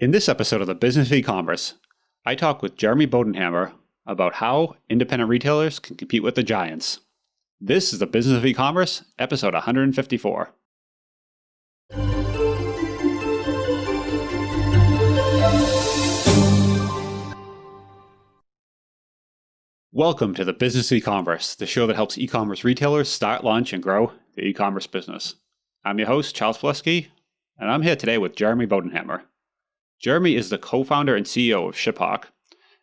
In this episode of the Business of E-commerce, I talk with Jeremy Bodenhamer about how independent retailers can compete with the giants. This is the Business of E-commerce, episode 154. Welcome to the Business of E-commerce, the show that helps e-commerce retailers start, launch, and grow their e-commerce business. I'm your host, Charles Plesky, and I'm here today with Jeremy Bodenhamer. Jeremy is the co-founder and CEO of ShipHawk,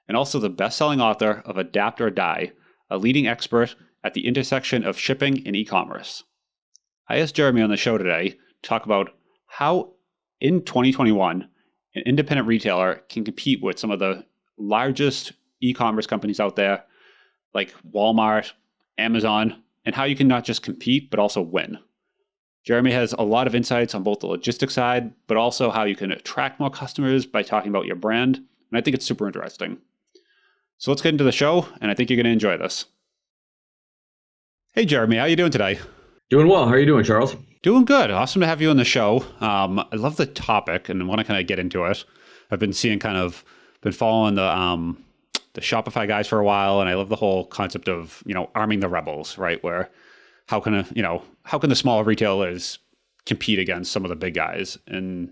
and also the best-selling author of Adapt or Die, a leading expert at the intersection of shipping and e-commerce. I asked Jeremy on the show today to talk about how, in 2021, an independent retailer can compete with some of the largest e-commerce companies out there, like Walmart, Amazon, and how you can not just compete, but also win. Jeremy has a lot of insights on both the logistics side, but also how you can attract more customers by talking about your brand. And I think it's super interesting. So let's get into the show, and I think you're going to enjoy this. Hey, Jeremy, how are you doing today? Doing well. How are you doing, Charles? Doing good. Awesome to have you on the show. I love the topic and want to kind of get into it. I've been following the Shopify guys for a while, and I love the whole concept of, arming the rebels, right? Where how can the small retailers compete against some of the big guys? And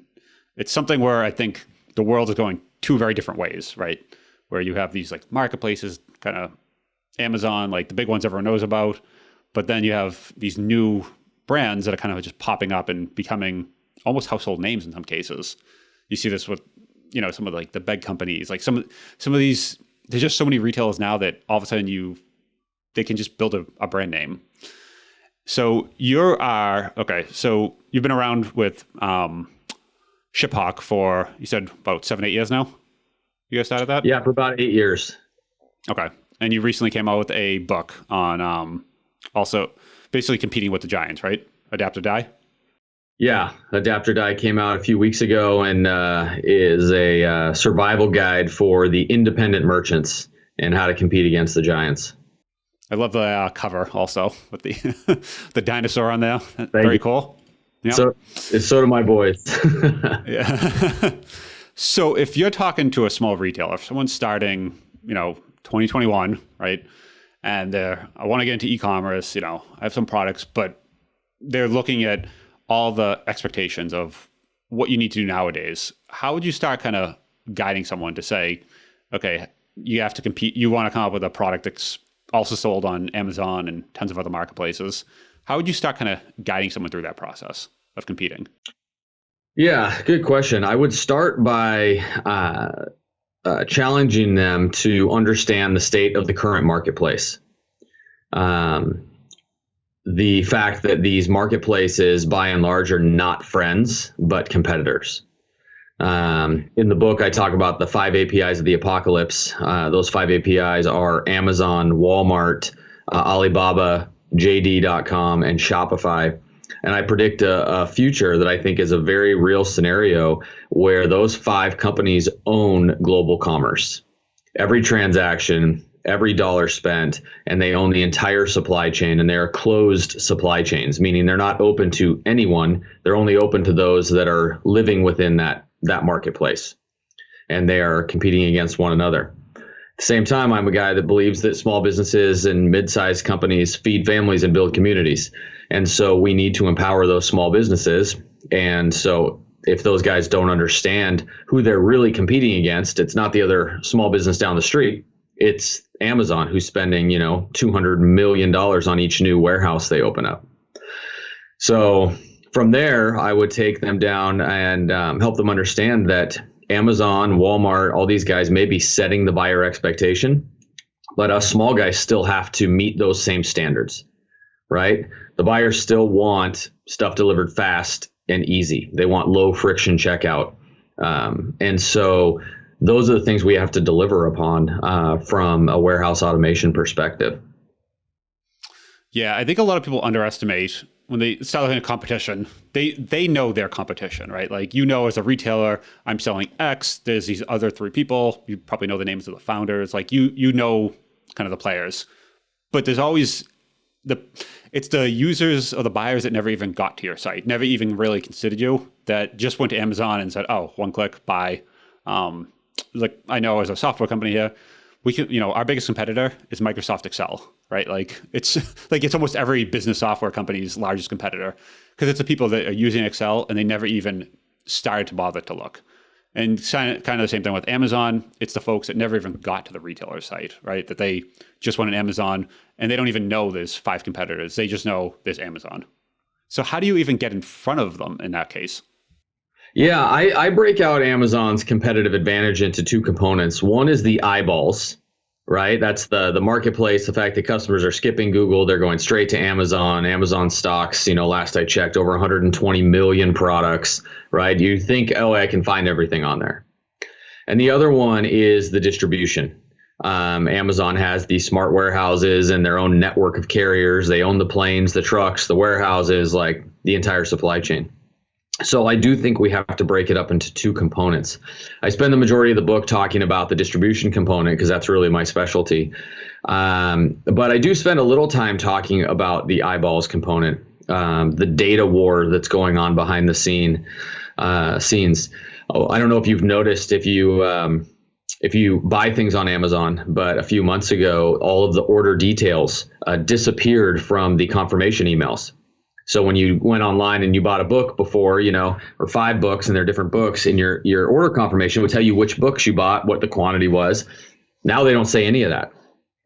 it's something where I think the world is going two very different ways, right? Where you have these like marketplaces, kind of Amazon, like the big ones everyone knows about, but then you have these new brands that are kind of just popping up and becoming almost household names in some cases. You see this with, some of like the big companies, like some of these. There's just so many retailers now that all of a sudden they can just build a brand name. So you've been around with ShipHawk for, you said, about 7-8 years now? You guys started that? Yeah, for about 8 years. Okay. And you recently came out with a book on also basically competing with the giants, right? Adapt or Die? Yeah, Adapt or Die came out a few weeks ago and is a survival guide for the independent merchants and how to compete against the giants. I love the cover also with the the dinosaur on there. Thank Very you. Cool. Yep. So do my boys. Yeah. So if you're talking to a small retailer, if someone's starting, 2021, right, and I want to get into e-commerce, I have some products, but they're looking at all the expectations of what you need to do nowadays, how would you start kind of guiding someone to say, okay, you have to compete, you want to come up with a product that's also sold on Amazon and tons of other marketplaces. How would you start kind of guiding someone through that process of competing? Yeah, good question. I would start by challenging them to understand the state of the current marketplace. The fact that these marketplaces, by and large, are not friends, but competitors. In the book, I talk about the 5 APIs of the apocalypse. Those 5 APIs are Amazon, Walmart, Alibaba, JD.com, and Shopify. And I predict a future that I think is a very real scenario where those 5 companies own global commerce. Every transaction, every dollar spent, and they own the entire supply chain, and they're closed supply chains, meaning they're not open to anyone. They're only open to those that are living within that marketplace, and they are competing against one another. At the same time, I'm a guy that believes that small businesses and mid-sized companies feed families and build communities. And so we need to empower those small businesses. And so if those guys don't understand who they're really competing against, it's not the other small business down the street. It's Amazon, who's spending, $200 million on each new warehouse they open up. So from there, I would take them down and help them understand that Amazon, Walmart, all these guys may be setting the buyer expectation, but us small guys still have to meet those same standards, right? The buyers still want stuff delivered fast and easy. They want low friction checkout. And so those are the things we have to deliver upon from a warehouse automation perspective. Yeah, I think a lot of people underestimate when they start looking at competition. They know their competition, right? Like, as a retailer, I'm selling X. There's these other 3 people. You probably know the names of the founders. Like you know kind of the players. But there's always it's the users or the buyers that never even got to your site, never even really considered you, that just went to Amazon and said, oh, one click, buy. Like I know as a software company here, we can, our biggest competitor is Microsoft Excel, right? Like it's almost every business software company's largest competitor because it's the people that are using Excel and they never even started to bother to look. And kind of the same thing with Amazon. It's the folks that never even got to the retailer site, right? That they just went on Amazon and they don't even know there's 5 competitors. They just know there's Amazon. So how do you even get in front of them in that case? Yeah, I break out Amazon's competitive advantage into 2 components. One is the eyeballs, right? That's the marketplace, the fact that customers are skipping Google, they're going straight to Amazon. Amazon stocks, last I checked, over 120 million products, right? You think, oh, I can find everything on there. And the other one is the distribution. Amazon has these smart warehouses and their own network of carriers. They own the planes, the trucks, the warehouses, like the entire supply chain. So I do think we have to break it up into 2 components. I spend the majority of the book talking about the distribution component because that's really my specialty. But I do spend a little time talking about the eyeballs component, the data war that's going on behind the scenes. Oh, I don't know if you've noticed if you buy things on Amazon, but a few months ago, all of the order details disappeared from the confirmation emails. So when you went online and you bought a book before, or 5 books and they're different books, and your order confirmation would tell you which books you bought, what the quantity was. Now they don't say any of that.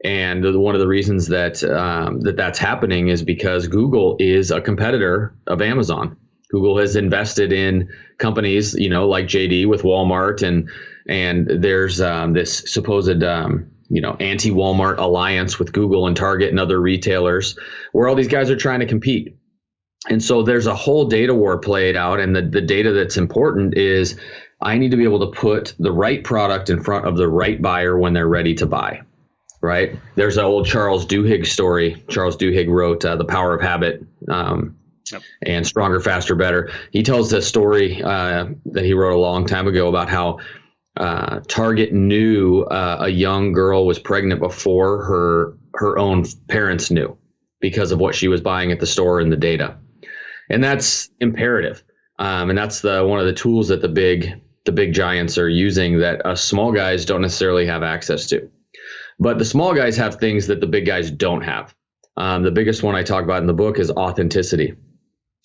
And one of the reasons that that's happening is because Google is a competitor of Amazon. Google has invested in companies, like JD with Walmart, and there's this supposed anti-Walmart alliance with Google and Target and other retailers where all these guys are trying to compete. And so there's a whole data war played out, and the data that's important is I need to be able to put the right product in front of the right buyer when they're ready to buy, right? There's an old Charles Duhigg story. Charles Duhigg wrote The Power of Habit and Stronger, Faster, Better. He tells this story that he wrote a long time ago about how Target knew a young girl was pregnant before her own parents knew because of what she was buying at the store and the data. And that's imperative. And that's one of the tools that the big giants are using that us small guys don't necessarily have access to. But the small guys have things that the big guys don't have. The biggest one I talk about in the book is authenticity.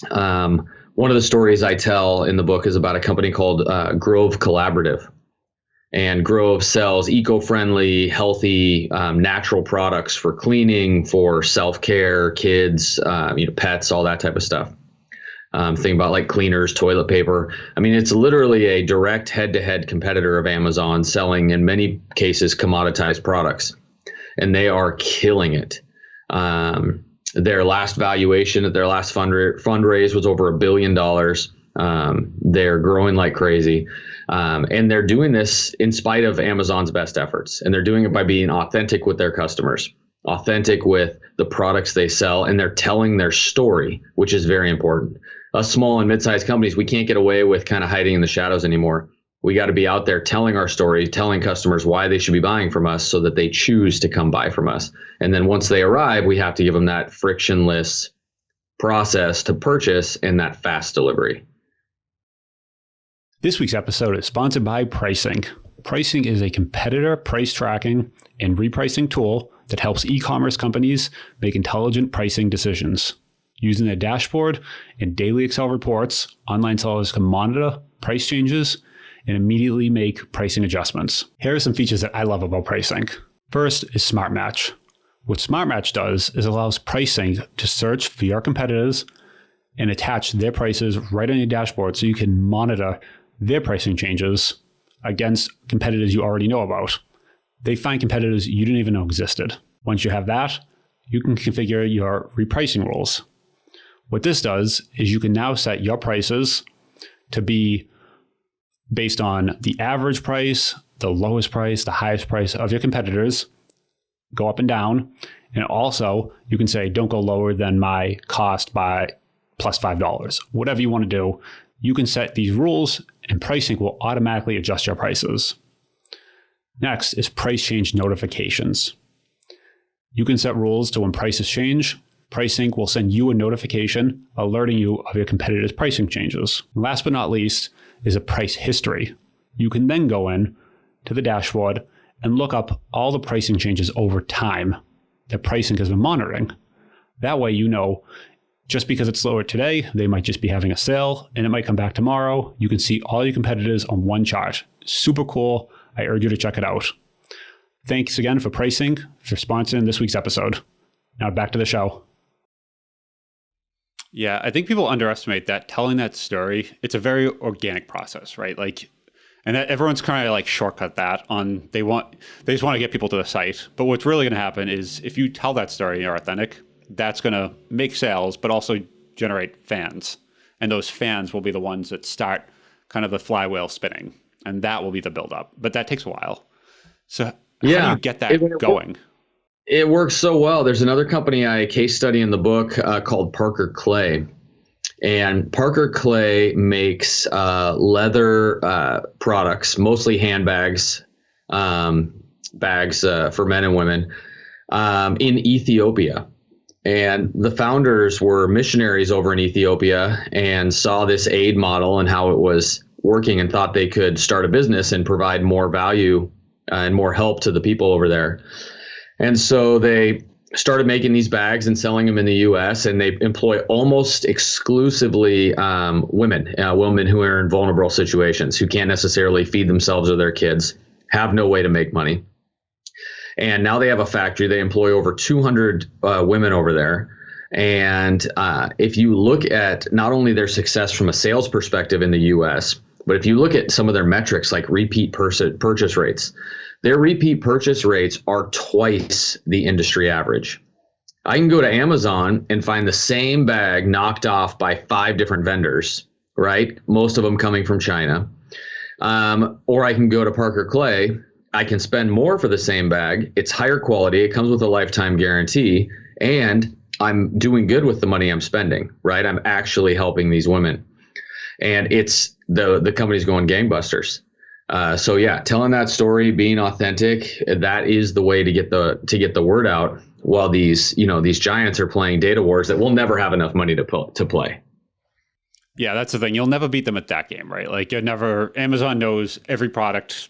One of the stories I tell in the book is about a company called Grove Collaborative. And Grove sells eco-friendly, healthy, natural products for cleaning, for self-care, kids, pets, all that type of stuff. Think about like cleaners, toilet paper. I mean, it's literally a direct head-to-head competitor of Amazon, selling in many cases commoditized products, and they are killing it. Their last valuation at their last fundraise was over $1 billion. They're growing like crazy. And they're doing this in spite of Amazon's best efforts. And they're doing it by being authentic with their customers, authentic with the products they sell, and they're telling their story, which is very important. Us small and mid-sized companies, we can't get away with kind of hiding in the shadows anymore. We got to be out there telling our story, telling customers why they should be buying from us so that they choose to come buy from us. And then once they arrive, we have to give them that frictionless process to purchase and that fast delivery. This week's episode is sponsored by Repricing. Repricing is a competitor price tracking and repricing tool that helps e-commerce companies make intelligent pricing decisions. Using their dashboard and daily Excel reports, online sellers can monitor price changes and immediately make pricing adjustments. Here are some features that I love about Repricing. First is Smart Match. What Smart Match does is allows Repricing to search for your competitors and attach their prices right on your dashboard so you can monitor their pricing changes against competitors you already know about. They find competitors you didn't even know existed. Once you have that, you can configure your repricing rules. What this does is you can now set your prices to be based on the average price, the lowest price, the highest price of your competitors, go up and down. And also you can say, don't go lower than my cost by plus $5. Whatever you want to do, you can set these rules and Repricing will automatically adjust your prices. Next is price change notifications. You can set rules to when prices change. Repricing will send you a notification alerting you of your competitors' pricing changes. Last but not least is a price history. you can then go in to the dashboard and look up all the pricing changes over time that pricing has been monitoring. That way, you know, just because it's lower today, they might just be having a sale and it might come back tomorrow. You can see all your competitors on one chart. Super cool. I urge you to check it out. Thanks again for Pricing for sponsoring this week's episode. Now back to the show. Yeah, I think people underestimate that telling that story, it's a very organic process, right? Like, and that everyone's kind of like shortcut that on they just want to get people to the site. But what's really going to happen is if you tell that story and you're authentic, that's going to make sales, but also generate fans. And those fans will be the ones that start kind of the flywheel spinning. And that will be the buildup. But that takes a while. So how do you get that going? It works so well. There's another company I case study in the book called Parker Clay. And Parker Clay makes leather products, mostly handbags, bags for men and women in Ethiopia. And the founders were missionaries over in Ethiopia and saw this aid model and how it was working and thought they could start a business and provide more value and more help to the people over there. And so they started making these bags and selling them in the U.S. and they employ almost exclusively women who are in vulnerable situations, who can't necessarily feed themselves or their kids, have no way to make money. And now they have a factory. They employ over 200 women over there. And if you look at not only their success from a sales perspective in the U.S., but if you look at some of their metrics like repeat purchase rates, their repeat purchase rates are twice the industry average. I can go to Amazon and find the same bag knocked off by 5 different vendors, right? Most of them coming from China. Or I can go to Parker Clay. I can spend more for the same bag. It's higher quality. It comes with a lifetime guarantee. And I'm doing good with the money I'm spending, right? I'm actually helping these women. And it's the company's going gangbusters. So yeah, telling that story, being authentic, that is the way to get the word out. While these giants are playing data wars that will never have enough money to play. Yeah, that's the thing. You'll never beat them at that game, right? Like Amazon knows every product.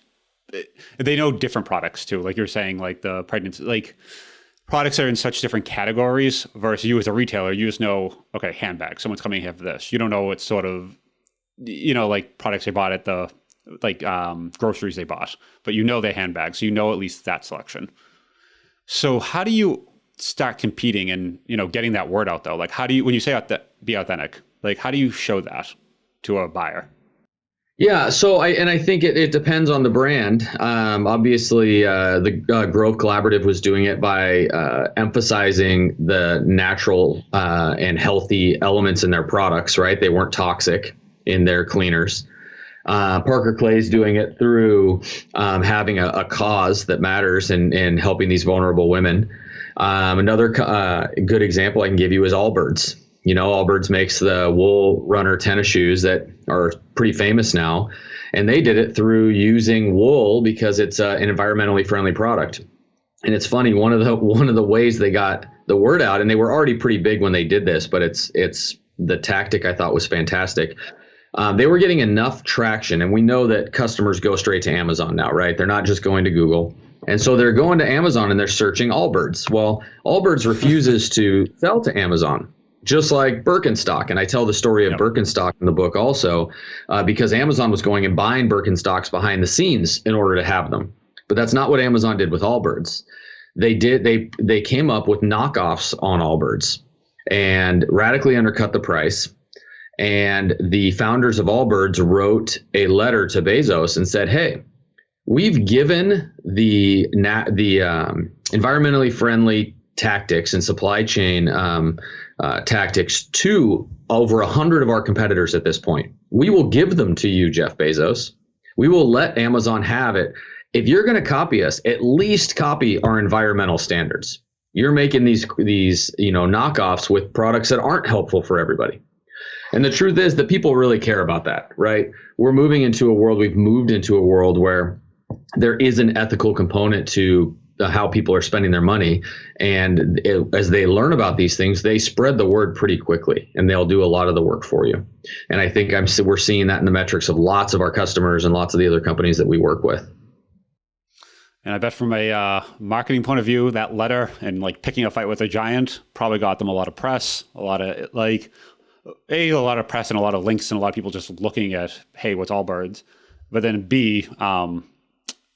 They know different products too. Like you're saying, like the pregnancy, like products are in such different categories versus you as a retailer, you just know, okay, handbag, someone's coming here for this. You don't know what sort of, like products they bought at the, groceries they bought, but you know they're handbags. So you know at least that selection. So how do you start competing and, getting that word out though? Like how do you, when you say be authentic, like how do you show that to a buyer? Yeah. So I think it depends on the brand. Obviously, the Grove Collaborative was doing it by emphasizing the natural and healthy elements in their products, right? They weren't toxic in their cleaners. Parker Clay's doing it through having a cause that matters and helping these vulnerable women. Another good example I can give you is Allbirds. Allbirds makes the wool runner tennis shoes that are pretty famous now, and they did it through using wool because it's an environmentally friendly product. And it's funny, one of the ways they got the word out, and they were already pretty big when they did this, but it's the tactic I thought was fantastic. They were getting enough traction, and we know that customers go straight to Amazon now, right? They're not just going to Google. And so they're going to Amazon and they're searching Allbirds. Well, Allbirds refuses to sell to Amazon, just like Birkenstock. And I tell the story of Birkenstock in the book also, because Amazon was going and buying Birkenstocks behind the scenes in order to have them. But that's not what Amazon did with Allbirds. They came up with knockoffs on Allbirds and radically undercut the price. And the founders of Allbirds wrote a letter to Bezos and said, hey, we've given the environmentally friendly tactics and supply chain tactics to over 100 of our competitors at this point. We will give them to you, Jeff Bezos. We will let Amazon have it. If you're going to copy us, at least copy our environmental standards. You're making these knockoffs with products that aren't helpful for everybody. And the truth is that people really care about that, right? We've moved into a world where there is an ethical component to how people are spending their money. And as they learn about these things, they spread the word pretty quickly, and they'll do a lot of the work for you. And I think we're seeing that in the metrics of lots of our customers and lots of the other companies that we work with. And I bet from a marketing point of view, that letter and like picking a fight with a giant probably got them a lot of press, a lot of press and a lot of links and a lot of people just looking at, hey, what's Allbirds? But then B,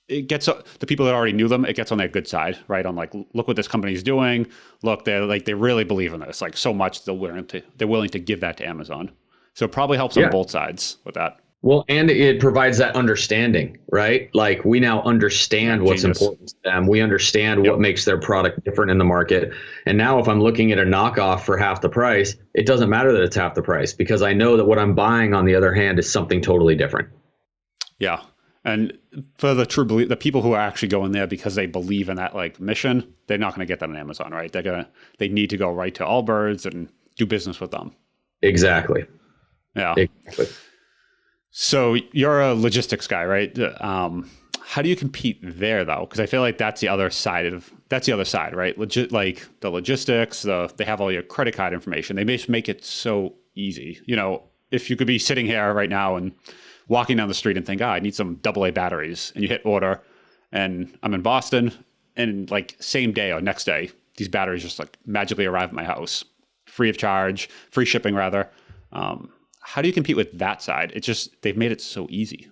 it gets the people that already knew them, it gets on their good side, right? On like, look what this company's doing. Look, they really believe in this, like so much they're willing to give that to Amazon. So it probably helps on both sides with that. Well, and it provides that understanding, right? Like we now understand what's important to them. We understand what makes their product different in the market. And now if I'm looking at a knockoff for half the price, it doesn't matter that it's half the price because I know that what I'm buying on the other hand is something totally different. Yeah. And for the people who are actually going there because they believe in that like mission, they're not going to get that on Amazon, right? They need to go right to Allbirds and do business with them. Exactly. Yeah. Exactly. So you're a logistics guy, right? How do you compete there though? Because I feel like that's the other side, right? Like the logistics, they have all your credit card information. They just make it so easy. You know, if you could be sitting here right now and walking down the street and think, I need some AA batteries, and you hit order, and I'm in Boston, and like same day or next day, these batteries just like magically arrive at my house, free shipping rather. How do you compete with that side? It's just, they've made it so easy.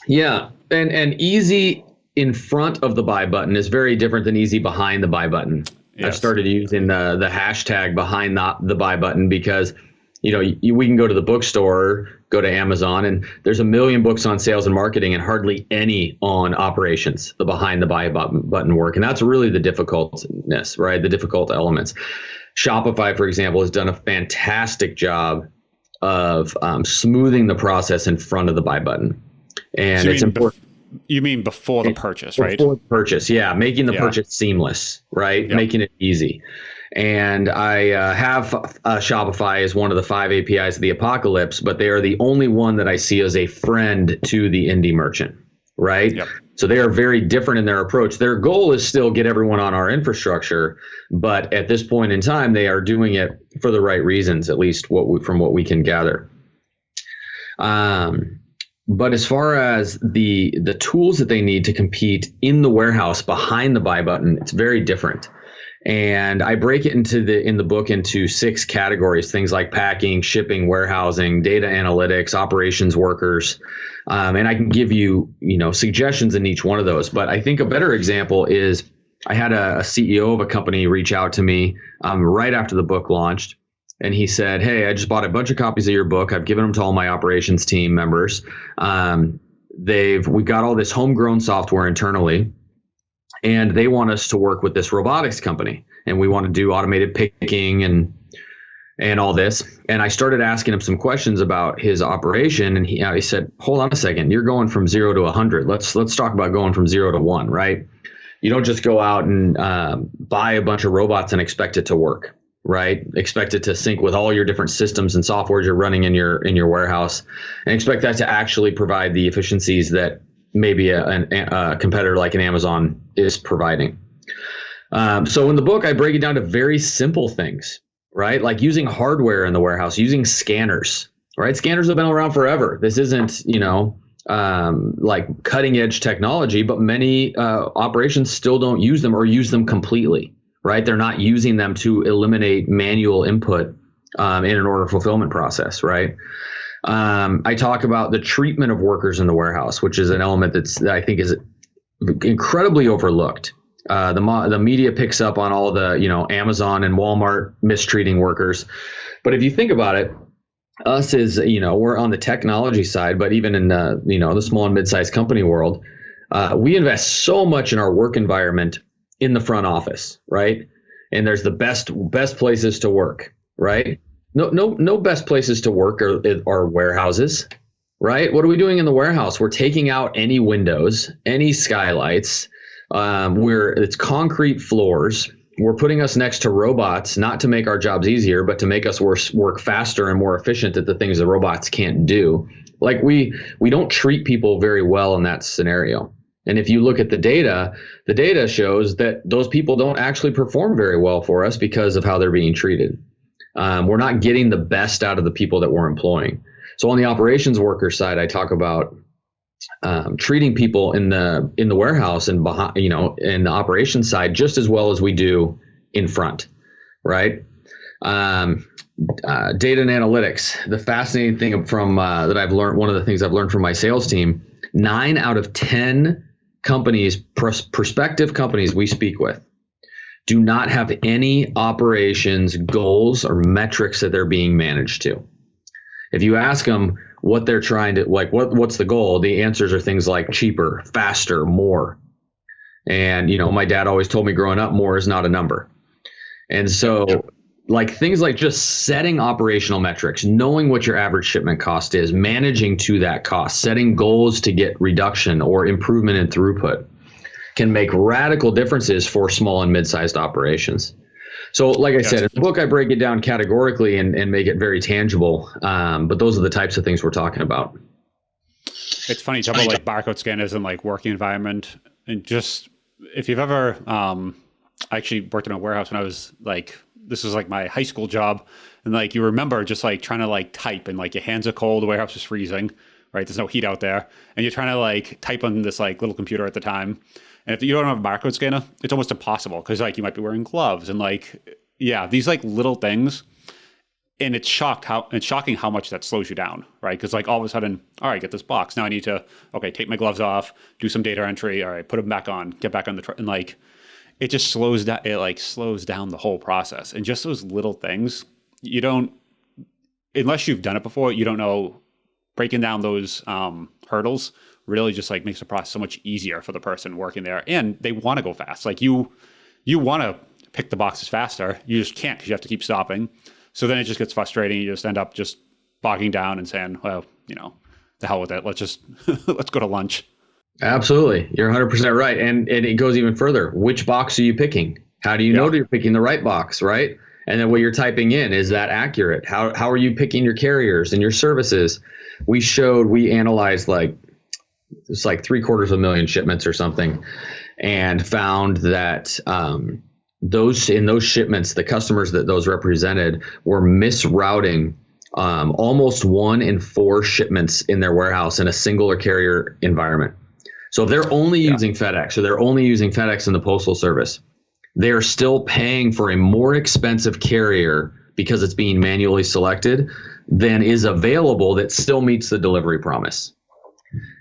Yeah. And easy in front of the buy button is very different than easy behind the buy button. Yes. I've started using the hashtag behind the buy button because, you know, we can go to the bookstore, go to Amazon, and there's 1 million books on sales and marketing and hardly any on operations, the behind the buy button work. And that's really the difficultness, right? The difficult elements. Shopify, for example, has done a fantastic job of smoothing the process in front of the buy button. And so it's important. You mean before the purchase, right? Before the purchase, yeah. Making the purchase seamless, right? Yep. Making it easy. And I have Shopify as one of the 5 APIs of the apocalypse, but they are the only one that I see as a friend to the indie merchant, right? Yep. So they are very different in their approach. Their goal is still get everyone on our infrastructure, but at this point in time, they are doing it for the right reasons, at least from what we can gather. But as far as the tools that they need to compete in the warehouse behind the buy button, it's very different. And I break it in the book into 6 categories, things like packing, shipping, warehousing, data analytics, operations workers. And I can give you, suggestions in each one of those. But I think a better example is I had a CEO of a company reach out to me right after the book launched. And he said, hey, I just bought a bunch of copies of your book. I've given them to all my operations team members. We've got all this homegrown software internally. And they want us to work with this robotics company, and we want to do automated picking and all this. And I started asking him some questions about his operation, and he said, "Hold on a second, you're going from 0 to 100. Let's talk about going from 0 to 1, right? You don't just go out and buy a bunch of robots and expect it to work, right? Expect it to sync with all your different systems and softwares you're running in your warehouse, and expect that to actually provide the efficiencies that maybe a competitor like an Amazon is providing. So in the book, I break it down to very simple things, right? Like using hardware in the warehouse, using scanners, right? Scanners have been around forever. This isn't, like cutting edge technology, but many operations still don't use them or use them completely, right? They're not using them to eliminate manual input in an order fulfillment process, right? I talk about the treatment of workers in the warehouse, which is an element that I think is incredibly overlooked. The media picks up on all the, Amazon and Walmart mistreating workers. But if you think about it, us is, we're on the technology side, but even in, the small and mid-sized company world, we invest so much in our work environment in the front office, right? And there's the best places to work, right? No best places to work are warehouses, right? What are we doing in the warehouse? We're taking out any windows, any skylights. It's concrete floors. We're putting us next to robots, not to make our jobs easier, but to make us work faster and more efficient at the things the robots can't do. Like we don't treat people very well in that scenario. And if you look at the data shows that those people don't actually perform very well for us because of how they're being treated. We're not getting the best out of the people that we're employing. So on the operations worker side, I talk about treating people in the warehouse and behind, in the operations side just as well as we do in front, right? Data and analytics. The fascinating thing from that I've learned, one of the things I've learned from my sales team, 9 out of 10 companies, prospective companies we speak with, do not have any operations goals or metrics that they're being managed to. If you ask them what they're trying to, like, what's the goal? The answers are things like cheaper, faster, more. And, my dad always told me growing up, more is not a number. And so like things like just setting operational metrics, knowing what your average shipment cost is, managing to that cost, setting goals to get reduction or improvement in throughput can make radical differences for small and mid-sized operations. So like I said, in the book, I break it down categorically and make it very tangible. But those are the types of things we're talking about. It's funny, talk about like barcode scanners and like working environment. And just if you've ever, I actually worked in a warehouse when I was like, this was like my high school job. And like, you remember just like trying to like type and like your hands are cold, the warehouse is freezing, right? There's no heat out there. And you're trying to like type on this like little computer at the time. And if you don't have a barcode scanner, it's almost impossible because like you might be wearing gloves and like, these like little things. And it's shocking how much that slows you down, right? Because like all of a sudden, all right, get this box. Now I need to, take my gloves off, do some data entry. All right, put them back on, get back on the truck. And like, it just slows down. It like slows down the whole process. And just those little things, you don't, unless you've done it before, you don't know. Breaking down those hurdles really just like makes the process so much easier for the person working there. And they want to go fast. Like you want to pick the boxes faster. You just can't because you have to keep stopping. So then it just gets frustrating. You just end up just bogging down and saying, well, the hell with it. Let's just, let's go to lunch. Absolutely. You're 100% right. And it goes even further. Which box are you picking? How do you know that you're picking the right box, right? And then what you're typing in, is that accurate? How are you picking your carriers and your services? We analyzed like 750,000 shipments or something, and found that those shipments, the customers that those represented were misrouting almost 1 in 4 shipments in their warehouse in a single or carrier environment. So if they're only using FedEx, or they're only using FedEx in the Postal Service, they're still paying for a more expensive carrier because it's being manually selected than is available that still meets the delivery promise.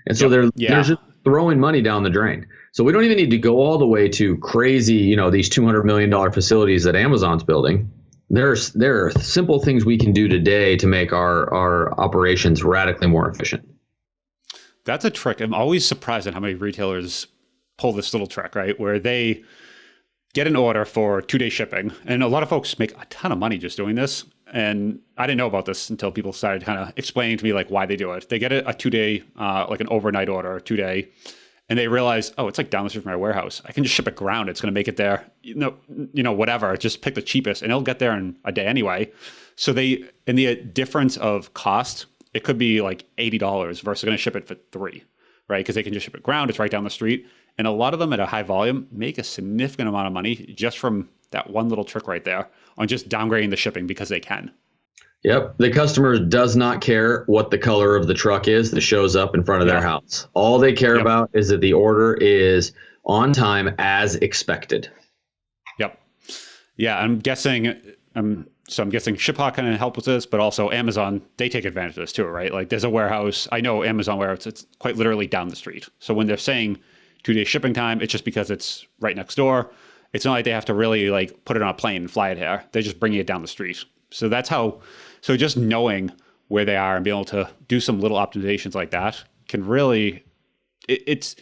And so they're just throwing money down the drain. So we don't even need to go all the way to crazy, these $200 million facilities that Amazon's building. There are simple things we can do today to make our operations radically more efficient. That's a trick. I'm always surprised at how many retailers pull this little trick, right? Where they get an order for 2-day shipping. And a lot of folks make a ton of money just doing this. And I didn't know about this until people started kind of explaining to me like why they do it. They get a 2-day, like an overnight order, 2-day, and they realize, it's like down the street from my warehouse. I can just ship it ground. It's going to make it there, whatever. Just pick the cheapest, and it'll get there in a day anyway. So in the difference of cost, it could be like $80 versus going to ship it for $3, right? Because they can just ship it ground. It's right down the street. And a lot of them at a high volume make a significant amount of money just from that one little trick right there on just downgrading the shipping because they can. Yep. The customer does not care what the color of the truck is that shows up in front of their house. All they care about is that the order is on time as expected. Yep. Yeah. I'm guessing ShipHawk kind of help with this, but also Amazon, they take advantage of this too, right? Like there's a warehouse, I know Amazon warehouse, it's quite literally down the street. So when they're saying 2-day shipping time, it's just because it's right next door. It's not like they have to really like put it on a plane and fly it here. They're just bringing it down the street. So so just knowing where they are and being able to do some little optimizations like that can really, it's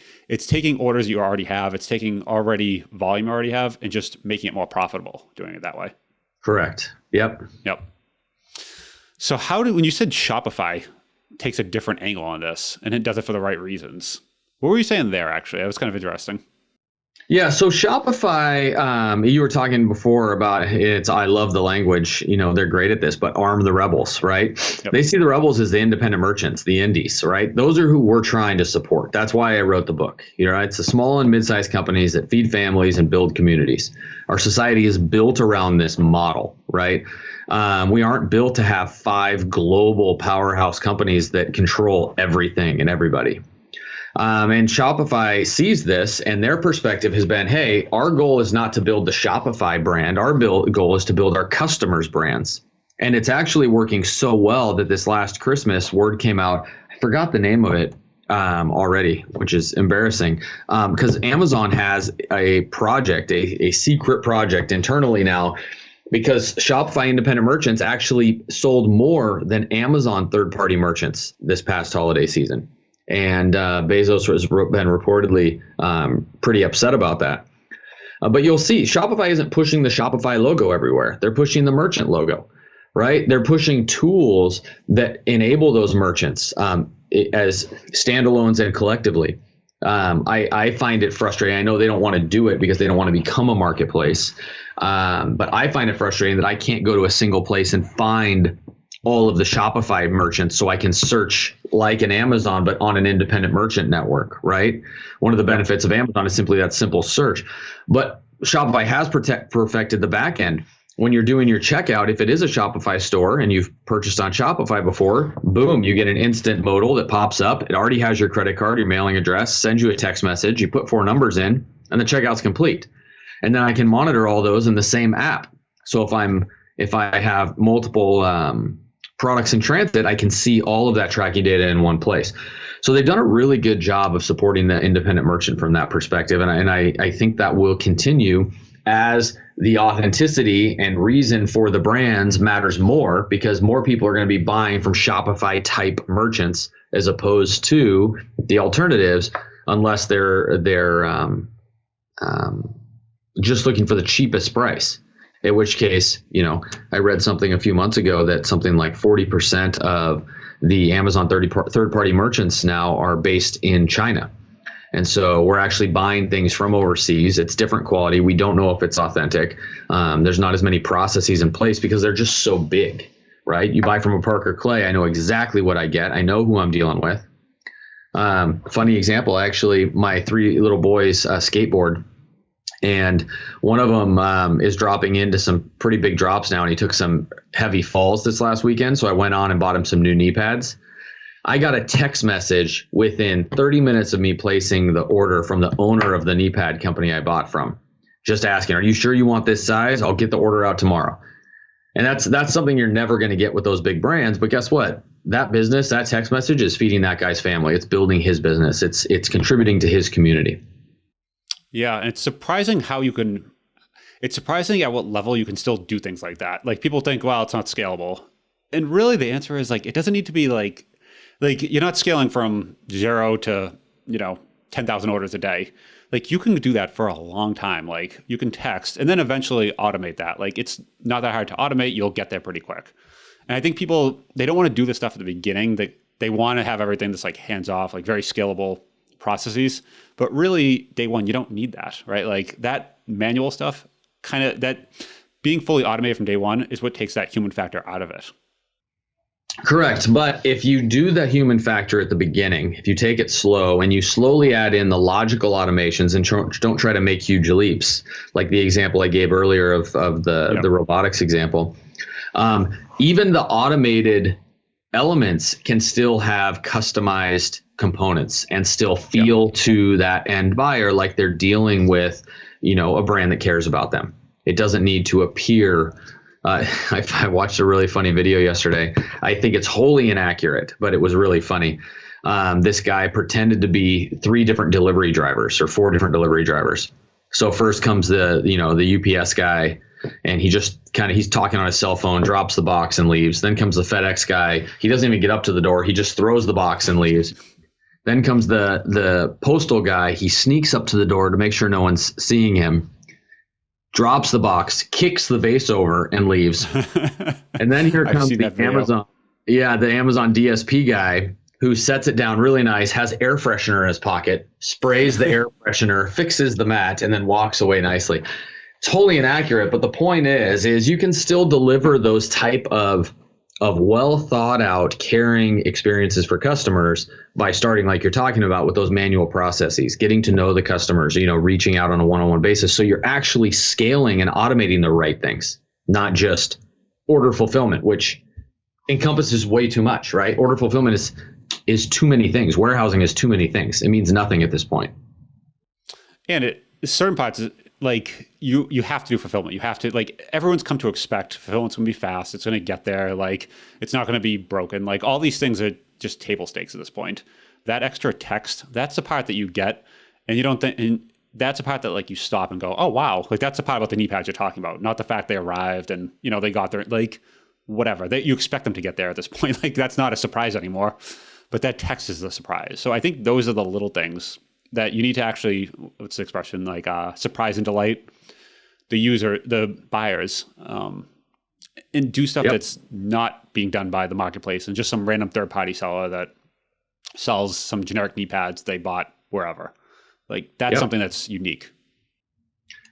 taking orders you already have. It's taking volume you already have and just making it more profitable doing it that way. Correct. Yep. So when you said Shopify takes a different angle on this and it does it for the right reasons, what were you saying there actually? That was kind of interesting. Yeah, so Shopify, you were talking before about I love the language, they're great at this, but arm the rebels, right? Yep. They see the rebels as the independent merchants, the indies, right? Those are who we're trying to support. That's why I wrote the book. It's the small and mid-sized companies that feed families and build communities. Our society is built around this model, right? We aren't built to have 5 global powerhouse companies that control everything and everybody. And Shopify sees this, and their perspective has been, hey, our goal is not to build the Shopify brand. Our goal is to build our customers' brands. And it's actually working so well that this last Christmas, word came out. I forgot the name of it already, which is embarrassing, because Amazon has a project, a secret project internally now, because Shopify independent merchants actually sold more than Amazon third-party merchants this past holiday season. And Bezos has been reportedly pretty upset about that. But you'll see Shopify isn't pushing the Shopify logo everywhere. They're pushing the merchant logo, right? They're pushing tools that enable those merchants as standalones and collectively. I find it frustrating. I know they don't want to do it because they don't want to become a marketplace. But I find it frustrating that I can't go to a single place and find all of the Shopify merchants so I can search like an Amazon, but on an independent merchant network, right? One of the benefits of Amazon is simply that simple search. But Shopify has perfected the back end. When you're doing your checkout, if it is a Shopify store and you've purchased on Shopify before, boom, you get an instant modal that pops up. It already has your credit card, your mailing address, sends you a text message. You put 4 numbers in and the checkout's complete. And then I can monitor all those in the same app. So if I have multiple products in transit, I can see all of that tracking data in one place. So they've done a really good job of supporting the independent merchant from that perspective. And I think that will continue as the authenticity and reason for the brands matters more, because more people are going to be buying from Shopify type merchants as opposed to the alternatives, unless they're just looking for the cheapest price. In which case, I read something a few months ago that something like 40% of the Amazon third-party merchants now are based in China. And so we're actually buying things from overseas. It's different quality. We don't know if it's authentic. There's not as many processes in place because they're just so big, right? You buy from a Parker Clay, I know exactly what I get. I know who I'm dealing with. Funny example, actually, my 3 little boys skateboard. And one of them is dropping into some pretty big drops now, and he took some heavy falls this last weekend. So I went on and bought him some new knee pads. I got a text message within 30 minutes of me placing the order from the owner of the knee pad company I bought from, just asking, are you sure you want this size? I'll get the order out tomorrow. And that's something you're never going to get with those big brands. But guess what? That business, that text message is feeding that guy's family. It's building his business. It's contributing to his community. Yeah, and it's surprising it's surprising at what level you can still do things like that. Like, people think, well, it's not scalable. And really the answer is, like, it doesn't need to be like you're not scaling from 0 to, 10,000 orders a day. Like, you can do that for a long time. Like, you can text and then eventually automate that. Like, it's not that hard to automate. You'll get there pretty quick. And I think people, they don't want to do this stuff at the beginning. They want to have everything that's like hands off, like very scalable processes. But really, day one, you don't need that, right? Like, that manual stuff, that being fully automated from day one is what takes that human factor out of it. Correct. But if you do the human factor at the beginning, if you take it slow and you slowly add in the logical automations and don't try to make huge leaps, like the example I gave earlier of the robotics example, even the automated elements can still have customized components and still feel to that end buyer like they're dealing with, a brand that cares about them. It doesn't need to appear. I watched a really funny video yesterday. I think it's wholly inaccurate, but it was really funny. This guy pretended to be 3 different delivery drivers or 4 different delivery drivers. So first comes the UPS guy, and he's talking on his cell phone, drops the box and leaves. Then comes the FedEx guy. He doesn't even get up to the door. He just throws the box and leaves. Then comes the postal guy. He sneaks up to the door to make sure no one's seeing him, drops the box, kicks the vase over, and leaves. And then here comes the Amazon DSP guy. who sets it down really nice, has air freshener in his pocket, sprays the air freshener, fixes the mat, and then walks away nicely. Totally inaccurate, but the point is you can still deliver those type of well thought out, caring experiences for customers by starting, like you're talking about, with those manual processes, getting to know the customers, reaching out on a one-on-one basis. So you're actually scaling and automating the right things, not just order fulfillment, which encompasses way too much, right? Order fulfillment is too many things. Warehousing is too many things. It means nothing at this point. And certain parts, like you have to do fulfillment. You have to, like, everyone's come to expect fulfillment's gonna be fast. It's gonna get there. Like, it's not gonna be broken. Like, all these things are just table stakes at this point. That extra text, that's the part that you get, and you don't think, and that's the part that, like, you stop and go, oh wow, like, that's the part about the knee pads you're talking about, not the fact they arrived and they got there, like, whatever. You expect them to get there at this point. Like, that's not a surprise anymore. But that text is the surprise. So I think those are the little things that you need to actually, what's the expression, like surprise and delight the user, the buyers, and do stuff that's not being done by the marketplace and just some random third-party seller that sells some generic knee pads they bought wherever. Like, that's something that's unique.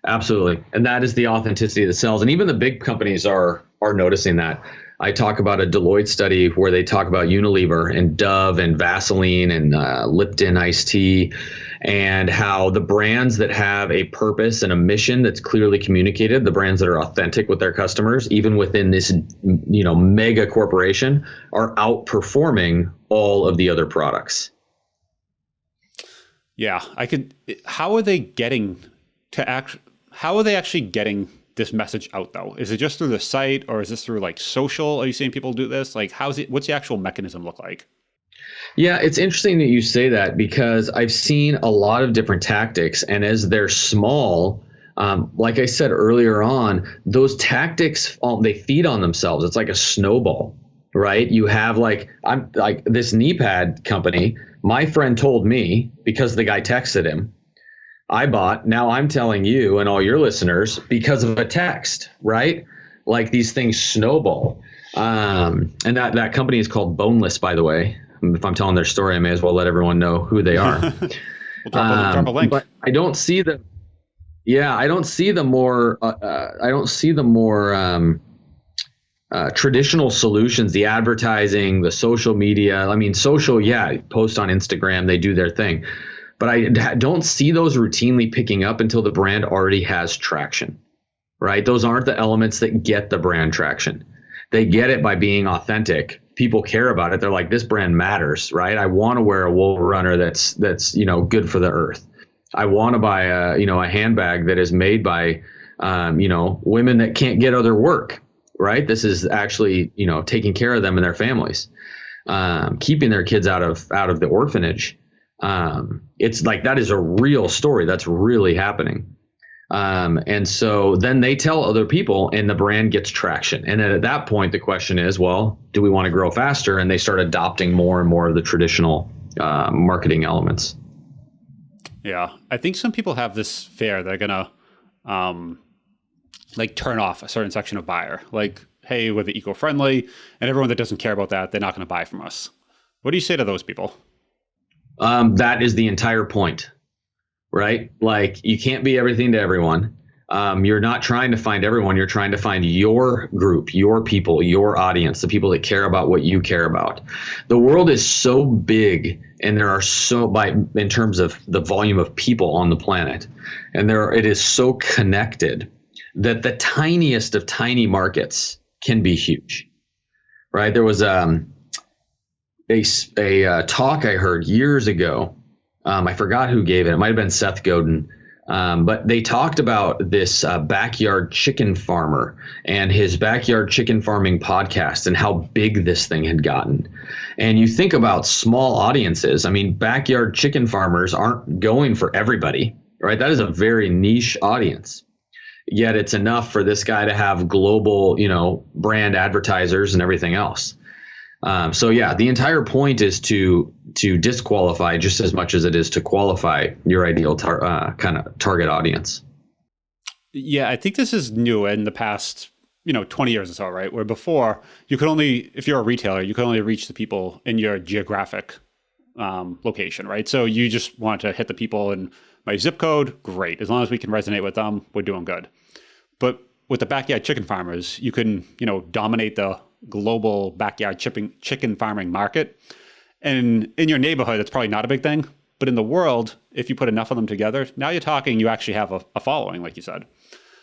Absolutely. And that is the authenticity that sells. And even the big companies are noticing that. I talk about a Deloitte study where they talk about Unilever and Dove and Vaseline and Lipton iced tea, and how the brands that have a purpose and a mission that's clearly communicated, the brands that are authentic with their customers, even within this mega corporation, are outperforming all of the other products. Yeah, how are they getting to how are they actually getting this message out, though? Is it just through the site, or is this through, like, social? Are you seeing people do this? Like, what's the actual mechanism look like? Yeah, it's interesting that you say that, because I've seen a lot of different tactics, and as they're small, like I said earlier on, those tactics, they feed on themselves. It's like a snowball, right? You have I'm like this knee pad company. My friend told me, because the guy texted him, I bought. Now I'm telling you and all your listeners because of a text, right? Like, these things snowball. And that company is called Boneless, by the way. If I'm telling their story, I may as well let everyone know who they are. We'll drop a link. But I don't see the. Yeah, I don't see the more. I don't see the more traditional solutions, the advertising, the social media. I mean, social, post on Instagram, they do their thing. But I don't see those routinely picking up until the brand already has traction, right? Those aren't the elements that get the brand traction. They get it by being authentic. People care about it. They're like, this brand matters, right? I want to wear a wool runner that's good for the earth. I want to buy a handbag that is made by women that can't get other work, right? This is actually taking care of them and their families, keeping their kids out of the orphanage. It's like, that is a real story that's really happening. And so then they tell other people, and the brand gets traction. And then at that point, the question is, well, do we want to grow faster? And they start adopting more and more of the traditional marketing elements. Yeah. I think some people have this fear they're going to turn off a certain section of buyer. Like, hey, we're the eco-friendly, and everyone that doesn't care about that, they're not going to buy from us. What do you say to those people? That is the entire point, right? Like, you can't be everything to everyone. You're not trying to find everyone. You're trying to find your group, your people, your audience, the people that care about what you care about. The world is so big, and there are in terms of the volume of people on the planet, and it is so connected that the tiniest of tiny markets can be huge, right? There was a talk I heard years ago. I forgot who gave it. It might have been Seth Godin. But they talked about this backyard chicken farmer and his backyard chicken farming podcast and how big this thing had gotten. And you think about small audiences. I mean, backyard chicken farmers aren't going for everybody, right? That is a very niche audience. Yet it's enough for this guy to have global, brand advertisers and everything else. So the entire point is to disqualify just as much as it is to qualify your ideal kind of target audience. Yeah, I think this is new in the past 20 years or so, right? Where before you could only, if you're a retailer, you could only reach the people in your geographic location, right? So you just want to hit the people in my zip code, great. As long as we can resonate with them, we're doing good. But with the backyard chicken farmers, you can, dominate the global backyard chicken farming market. And in your neighborhood, it's probably not a big thing. But in the world, if you put enough of them together, now you're talking, you actually have a following, like you said.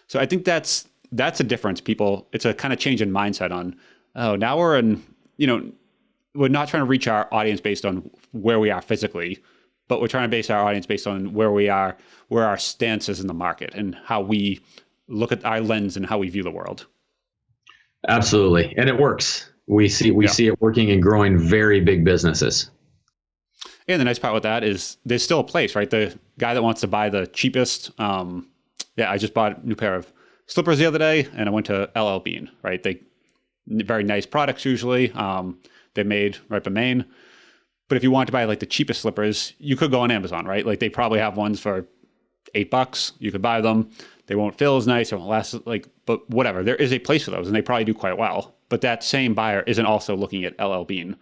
So I think that's a difference. It's a kind of change in mindset on, oh, now we're in, we're not trying to reach our audience based on where we are physically, but we're trying to base our audience based on where we are, where our stance is in the market and how we look at our lens and how we view the world. Absolutely. And it works. We see it working and growing very big businesses. And the nice part with that is there's still a place, right? The guy that wants to buy the cheapest, I just bought a new pair of slippers the other day and I went to LL Bean, right? They very nice products usually. They're made right by Maine. But if you want to buy like the cheapest slippers, you could go on Amazon, right? Like they probably have ones for $8. You could buy them. They won't feel as nice. They won't last but whatever. There is a place for those and they probably do quite well. But that same buyer isn't also looking at LL Bean.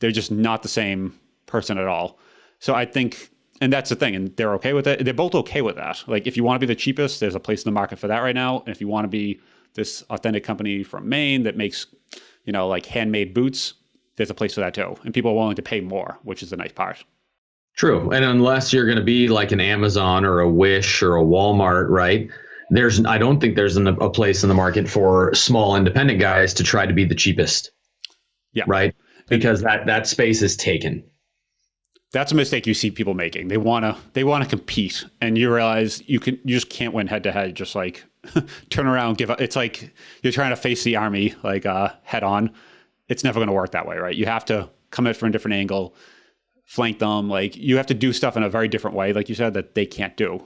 They're just not the same person at all. So I think, and that's the thing, and they're okay with it. They're both okay with that. Like if you want to be the cheapest, there's a place in the market for that right now. And if you want to be this authentic company from Maine that makes, like handmade boots, there's a place for that too. And people are willing to pay more, which is the nice part. True. And unless you're going to be like an Amazon or a Wish or a Walmart, right? I don't think there's a place in the market for small independent guys to try to be the cheapest. Yeah. Right. Because that space is taken. That's a mistake you see people making. They want to compete, and you realize you just can't win head to head. Just like turn around, give up. It's like you're trying to face the army like head on. It's never going to work that way, right? You have to come at it from a different angle, flank them. Like you have to do stuff in a very different way, like you said, that they can't do.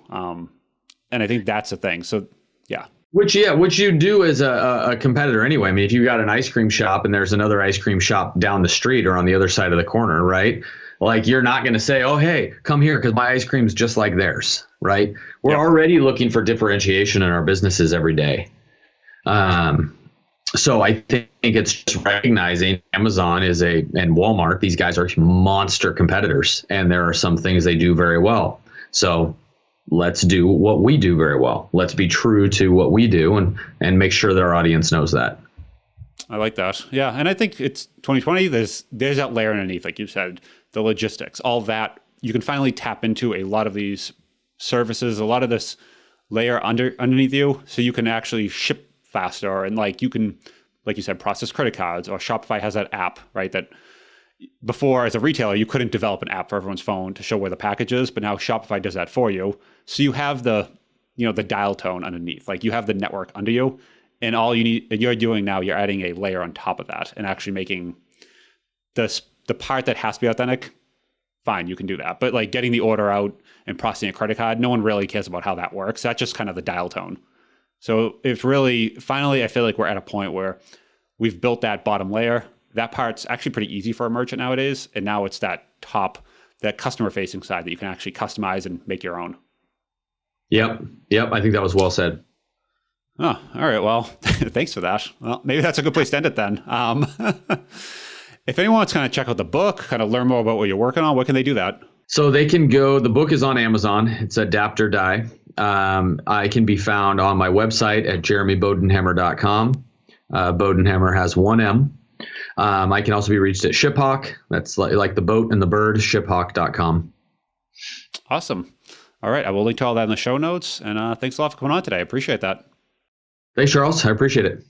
And I think that's the thing. So yeah. Which you do as a competitor anyway. I mean, if you got an ice cream shop and there's another ice cream shop down the street or on the other side of the corner, right? Like you're not going to say, oh, hey, come here because my ice cream's just like theirs, right? We're already looking for differentiation in our businesses every day. So I think it's just recognizing Amazon and Walmart, these guys are monster competitors, and there are some things they do very well. So let's do what we do very well. Let's be true to what we do and make sure that our audience knows that. I like that. Yeah. And I think it's 2020. There's that layer underneath, like you said, the logistics, all that. You can finally tap into a lot of these services, a lot of this layer underneath you, so you can actually ship faster. And like you can, like you said, process credit cards, or Shopify has that app, right? That before as a retailer, you couldn't develop an app for everyone's phone to show where the package is, but now Shopify does that for you. So you have the dial tone underneath, like you have the network under you, and all you're doing now, you're adding a layer on top of that and actually making the part that has to be authentic. Fine, you can do that. But like getting the order out and processing a credit card, no one really cares about how that works. That's just kind of the dial tone. So it's really, finally, I feel like we're at a point where we've built that bottom layer. That part's actually pretty easy for a merchant nowadays. And now it's that customer facing side that you can actually customize and make your own. Yep. I think that was well said. Oh, all right. Well, thanks for that. Well, maybe that's a good place to end it then. If anyone wants to kind of check out the book, kind of learn more about what you're working on, what can they do that? So they can go, the book is on Amazon. It's Adapt or Die. I can be found on my website at jeremybodenhamer.com. Bodenhamer has one M. I can also be reached at ShipHawk. That's like the boat and the bird, shiphawk.com. Awesome. All right. I will link to all that in the show notes. And thanks a lot for coming on today. I appreciate that. Thanks, Charles. I appreciate it.